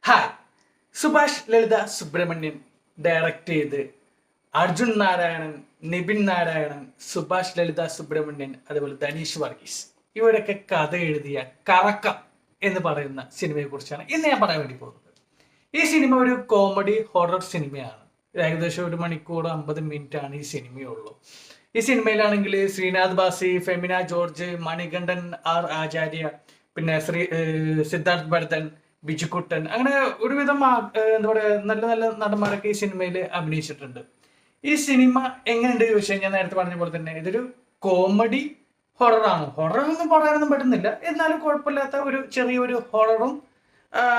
Hi. Subhash ലളിത Subramanian direct ചെയ്ത് അർജുൻ നാരായണൻ, നിബിൻ നാരായണൻ, സുഭാഷ് ലളിത സുബ്രഹ്മണ്യൻ, അതുപോലെ ധനീഷ് വർഗീസ് ഇവരൊക്കെ കഥ എഴുതിയ കറക്കം എന്ന് പറയുന്ന സിനിമയെ കുറിച്ചാണ് ഇന്ന് ഞാൻ പറയാൻ വേണ്ടി പോകുന്നത്. ഈ സിനിമ ഒരു കോമഡി ഹൊറർ സിനിമയാണ്. ഏകദേശം 1 മണിക്കൂർ 50 മിനിറ്റ് ആണ് ഈ സിനിമയുള്ളൂ. ഈ സിനിമയിലാണെങ്കിൽ ശ്രീനാഥ് ബാസി, ഫെമിന ജോർജ്, മണികണ്ഠൻ ആർ ആചാര്യ, പിന്നെ സിദ്ധാർത്ഥ് ഭരതൻ, ബിജുക്കുട്ടൻ, അങ്ങനെ ഒരുവിധം എന്താ പറയാ നല്ല നല്ല നടന്മാരൊക്കെ ഈ സിനിമയിൽ അഭിനയിച്ചിട്ടുണ്ട്. ഈ സിനിമ എങ്ങനെയുണ്ട് ചോദിച്ചാൽ ഞാൻ നേരത്തെ പറഞ്ഞ പോലെ തന്നെ ഇതൊരു കോമഡി ഹൊററാണ്. ഹൊറർ ഒന്നും പറയാനൊന്നും പറ്റുന്നില്ല, എന്നാലും കുഴപ്പമില്ലാത്ത ഒരു ചെറിയൊരു ഹൊററും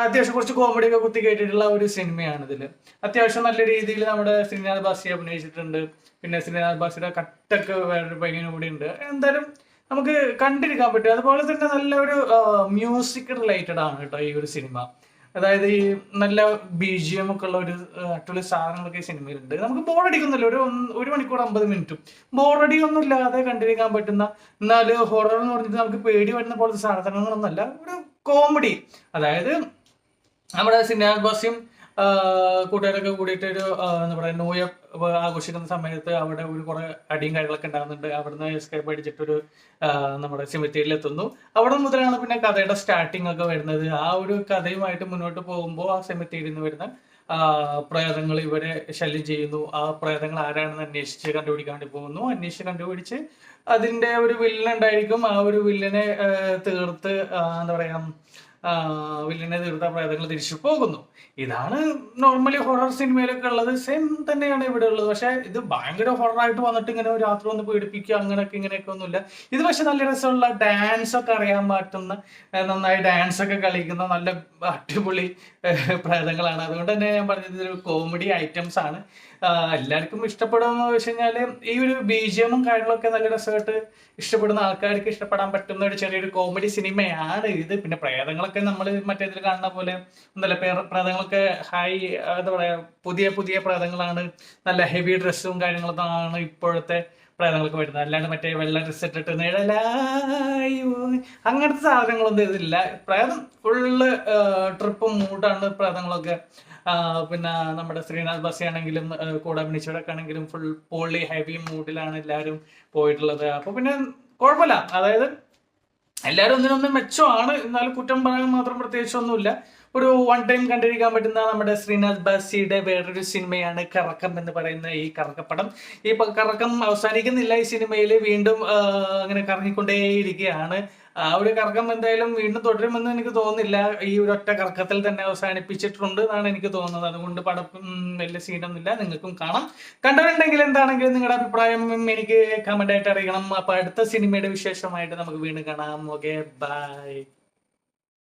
അത്യാവശ്യം കുറച്ച് കോമഡിയൊക്കെ കുത്തി കയറ്റിയിട്ടുള്ള ഒരു സിനിമയാണ് ഇതിൽ. അത്യാവശ്യം നല്ല രീതിയിൽ നമ്മുടെ ശ്രീനാഥ് ബാസി അഭിനയിച്ചിട്ടുണ്ട്. പിന്നെ ശ്രീനാഥ് ബാസിയുടെ കട്ടൊക്കെ വേറൊരു പയ്യനും കൂടി ഉണ്ട്. എന്തായാലും നമുക്ക് കണ്ടിരിക്കാൻ പറ്റും. അതുപോലെ തന്നെ നല്ല ഒരു മ്യൂസിക് റിലേറ്റഡ് ആണ് കേട്ടോ ഈ ഒരു സിനിമ. അതായത് ഈ നല്ല BGM ഒക്കെ ഉള്ള ഒരു അടിപൊളി സാധനങ്ങളൊക്കെ ഈ സിനിമയിലുണ്ട്. നമുക്ക് ബോറടിക്കുന്നില്ല. 1 മണിക്കൂർ 50 മിനിറ്റും ബോറടിയൊന്നും ഇല്ലാതെ കണ്ടിരിക്കാൻ പറ്റുന്ന, എന്നാൽ ഹൊറർ എന്ന് പറഞ്ഞിട്ട് നമുക്ക് പേടി വരുന്ന പോലത്തെ സാധനങ്ങളൊന്നുമല്ല, ഒരു കോമഡി. അതായത് നമ്മുടെ സിനാദ് ബാസിയും കൂട്ടുകാരൊക്കെ കൂടിയിട്ട് ഒരു എന്താ പറയുക ന്യൂ ഇയർ ആഘോഷിക്കുന്ന സമയത്ത് അവിടെ ഒരു കുറെ അടിയും കാര്യങ്ങളൊക്കെ ഉണ്ടാകുന്നുണ്ട്. അവിടുന്ന് എസ്കേപ്പ് അടിച്ചിട്ടൊരു നമ്മുടെ സെമിത്തേരിയിൽ എത്തുന്നു. അവിടെ മുതലാണ് പിന്നെ കഥയുടെ സ്റ്റാർട്ടിങ് ഒക്കെ വരുന്നത്. ആ ഒരു കഥയുമായിട്ട് മുന്നോട്ട് പോകുമ്പോൾ ആ സെമിത്തേരിയിൽ നിന്ന് വരുന്ന പ്രേതങ്ങൾ ഇവരെ ശല്യം ചെയ്യുന്നു. ആ പ്രേതങ്ങൾ ആരാണെന്ന് അന്വേഷിച്ച് കണ്ടുപിടിക്കാൻ വേണ്ടി പോകുന്നു. അന്വേഷിച്ച് കണ്ടുപിടിച്ച് അതിന്റെ ഒരു വില്ലൻ ഉണ്ടായിരിക്കും. ആ ഒരു വില്ലനെ തീർത്ത് എന്താ പറയാ വില്ലനെ തീർത്ത പ്രേതങ്ങൾ തിരിച്ചു പോകുന്നു. ഇതാണ് നോർമലി ഹൊറർ സിനിമയിലൊക്കെ ഉള്ളത്. സെയിം തന്നെയാണ് ഇവിടെ ഉള്ളത്. പക്ഷെ ഇത് ഭയങ്കര ഹൊററായിട്ട് വന്നിട്ട് ഇങ്ങനെ രാത്രി വന്ന് പീഡിപ്പിക്കുക അങ്ങനെയൊക്കെ ഇങ്ങനെയൊക്കെ ഒന്നുമില്ല. ഇത് പക്ഷെ നല്ല രസമുള്ള ഡാൻസ് ഒക്കെ അറിയാൻ പറ്റുന്ന, നന്നായി ഡാൻസ് ഒക്കെ കളിക്കുന്ന നല്ല അടിപൊളി പ്രേതങ്ങളാണ്. അതുകൊണ്ട് തന്നെ ഞാൻ പറഞ്ഞത് ഇതൊരു കോമഡി ഐറ്റംസ് ആണ്. എല്ലാവർക്കും ഇഷ്ടപ്പെടുമെന്ന് വെച്ച് കഴിഞ്ഞാല് ഈ ഒരു BGM കാര്യങ്ങളൊക്കെ നല്ല രസമായിട്ട് ഇഷ്ടപ്പെടുന്ന ആൾക്കാർക്ക് ഇഷ്ടപ്പെടാൻ പറ്റുന്ന ഒരു ചെറിയൊരു കോമഡി സിനിമയാണ് ഇത്. പിന്നെ പ്രേതങ്ങളൊക്കെ നമ്മൾ മറ്റേതിൽ കാണുന്ന പോലെ ഒന്നല്ല. പ്രേതങ്ങളൊക്കെ എന്താ പറയാ പുതിയ പുതിയ പ്രേതങ്ങളാണ്. നല്ല ഹെവി ഡ്രസ്സും കാര്യങ്ങളൊക്കെ ആണ് ഇപ്പോഴത്തെ പ്രേതങ്ങളൊക്കെ വരുന്നത്. അല്ലാണ്ട് മറ്റേ വെള്ള ഡ്രസ്സ് ഇട്ടിട്ട് നിഴലായോ അങ്ങനത്തെ സാധനങ്ങളൊന്നും ഇതില്ല. പ്രേതം ഫുള്ള് ട്രിപ്പ് മൂഡാണ് പ്രേതങ്ങളൊക്കെ. പിന്നെ നമ്മുടെ ശ്രീനാഥ് ബാസി ആണെങ്കിലും കൂടെ അഭിനയിച്ചവരൊക്കെ ആണെങ്കിലും ഫുൾ പോളി ഹെവി മൂഡിലാണ് എല്ലാവരും പോയിട്ടുള്ളത്. അപ്പൊ പിന്നെ കുഴപ്പമില്ല. അതായത് എല്ലാവരും ഒന്നിനൊന്നും മെച്ചമാണ്, എന്നാലും കുറ്റം പറയാൻ മാത്രം പ്രത്യേകിച്ചൊന്നുമില്ല. ഒരു വൺ ടൈം കണ്ടിരിക്കാൻ പറ്റുന്ന നമ്മുടെ ശ്രീനാഥ് ബാസിയുടെ വേറൊരു സിനിമയാണ് കറക്കം എന്ന് പറയുന്ന ഈ കറക്കപ്പടം. ഈ കറക്കം അവസാനിക്കുന്നില്ല. ഈ സിനിമയിൽ വീണ്ടും അങ്ങനെ കറങ്ങിക്കൊണ്ടേയിരിക്കുകയാണ്. ആ ഒരു കറക്കം എന്തായാലും വീണ്ടും തുടരുമെന്ന് എനിക്ക് തോന്നുന്നില്ല. ഈ ഒരു ഒറ്റ കറക്കത്തിൽ തന്നെ അവസാനിപ്പിച്ചിട്ടുണ്ട് എന്നാണ് എനിക്ക് തോന്നുന്നത്. അതുകൊണ്ട് പടം വലിയ സീനൊന്നുമില്ല. നിങ്ങൾക്കും കാണാം. കണ്ടിട്ടുണ്ടെങ്കിൽ എന്താണെങ്കിലും നിങ്ങളുടെ അഭിപ്രായം എനിക്ക് കമന്റ് ആയിട്ട് അറിയിക്കണം. അപ്പൊ അടുത്ത സിനിമയുടെ വിശേഷമായിട്ട് നമുക്ക് വീണ്ടും കാണാം. Okay, by.